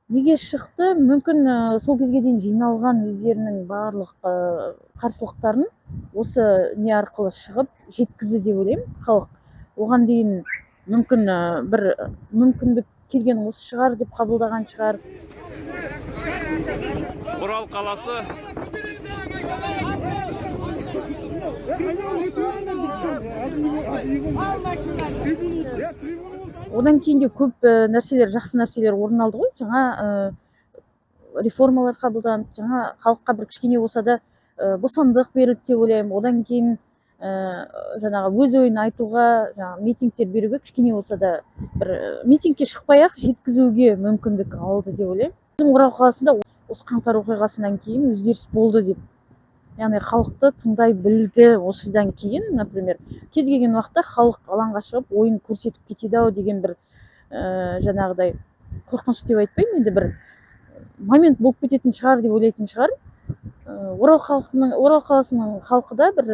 Неге шықты? Мүмкін сол кезге дейін жиналған өздерінің барлық қарсылықтарын осы не арқылы шығып жеткізді деп ойлаймын. Халық оған дейін мүмкін бір мүмкіндік келген осы шығар деп қабылдаған шығар. Орал қаласы Одан кейін де көп нәрселер, жақсы нәрселер орын алды ғой. Жаңа реформалар қабылданды, жаңа халыққа бір кішкене болса да бостандық берілді деп ойлаймын. Одан кейін жаңағы өз ойын айтуға, жаңағы митингтер беруге кішкене болса да бір митингке шықпай-ақ жеткізуге мүмкіндік алды деп ойлаймын. Біздің Орал қаласында осы қаңтар оқиғасынан кейін өзгеріс болды деп, яғни халықты тыңдай білді. Осыдан кейін, например, кез келген уақытта халық алаңға шығып ойын көрсетіп кетеді ау деген бір жаңағыдай қорқыныш деп айтпаймын, енді бір момент болып кететін шығар деп ойлайтын шығар. Орал қаласының халқы да бір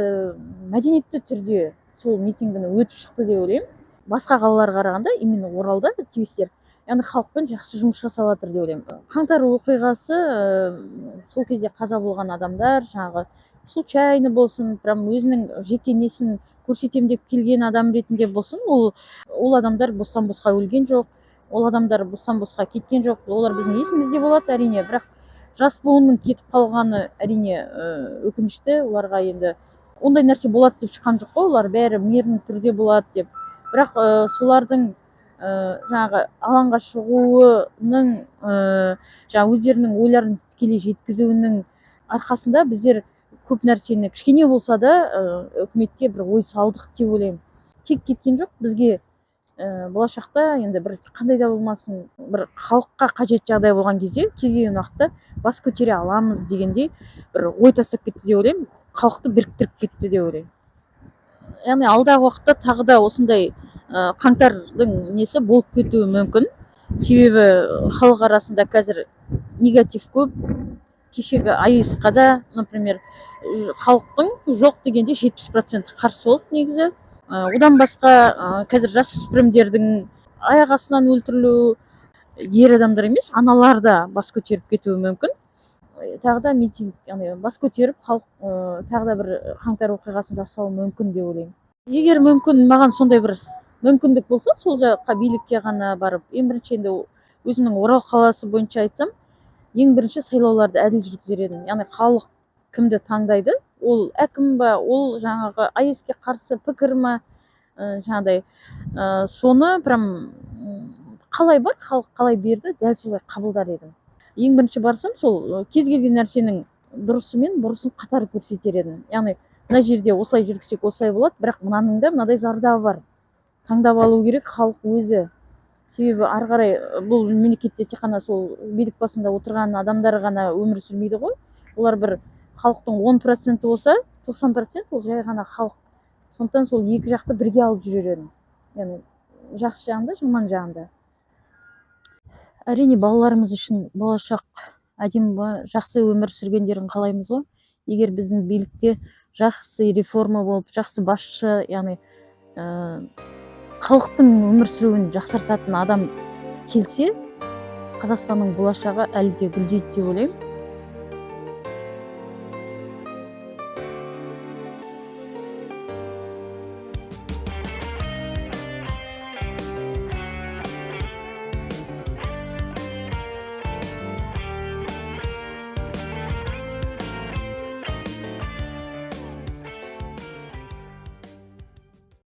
мәдениетті түрде сол митингіні өтіп шықты деп ойлаймын. Басқа қалаларға қарағанда именно Оралда активистер, яғни халықпен жақсы жұмыс жасап жатыр деп ойлаймын. Қаңтар оқиғасы, сол кезде қаза болған адамдар, жаңағы случайно болсын, прям өзінің жеке несін көрсетем деп келген адам ретінде болсын, ол адамдар бостан босқа өлген жоқ, ол адамдар бостан босқа кеткен жоқ. Олар біздің есімізде болады әрине, бірақ жас буынның кетіп қалғаны әрине өкінішті. Оларға енді ондай нәрсе болады деп шыққан жоқ қой, олар бәрі мирный түрде болады деп. Бірақ солардың жаңағы алаңға шығуының, жаңа өздерінің ойларын тікелей жеткізуінің арқасында біздер көп нәрсені кішкене болса да үкіметке бір ой салдық деп ойлаймын. Тек кеткен жоқ, бізге болашақта енді бір қандай да болмасын, бір халыққа қажет жағдай болған кезде кез келген уақытта бас көтере аламыз дегендей бір ой тастап кетті деп ойлаймын. Халықты біріктіріп кетті деп ойлаймын. Яғни алдағы уақытта тағы да осындай қаңтардың несі болып кетуі мүмкін. Себебі халық арасында қазір негатив көп. Кешегі АИС-қа да, например, халықтың жоқ дегенде 70% қарсы болды негізі. Одан басқа қазір жасөспірімдердің аяқ астынан өлтірілу, ер адамдар емес, аналар да бас көтеріп кетуі мүмкін. Тағы да митинг, яғни бас көтеріп халық тағы да бір қаңтар оқиғасын жасауы мүмкін деп ойлаймын. Егер мүмкін маған сондай бір мүмкіндік болса, сол жаққа билікке ғана барып, ең бірінші енді өзімнің Орал қаласы бойынша айтсам, ең бірінші сайлауларды әділ жүргізер едім. Яғни халық кімді таңдайды, ол әкім ба, ол жаңағы АИС-ке қарсы пікір ма, жаңағыдай соны прям қалай бар, халық қалай берді, дәл солай қабылдар едім. Ең бірінші барсам, сол кез келген нәрсенің дұрысы мен бұрысын қатар көрсетер едім. Яғни мына жерде осылай жүргізсек осылай болады, бірақ мынаның да мынадай зардабы бар. Таңдап алу керек халық өзі. Себебі ары қарай бұл мемлекетте тек қана сол билік басында отырған адамдар ғана өмір сүрмейді ғой. Олар бір халықтың 10% болса, 90% ол жай ғана халық. Сондықтан сол екі жақты бірге алып жүрер едім. Яғни жақсы жағында, жаман жағында. Әрине балаларымыз үшін болашақ әдемі жақсы өмір сүргендерін қалаймыз ғой. Егер біздің билікте жақсы реформа болып, жақсы басшы, яғни халықтың өмір сүруін жақсартатын адам келсе, Қазақстанның болашағы әлі де гүлдейді деп ойлаймын.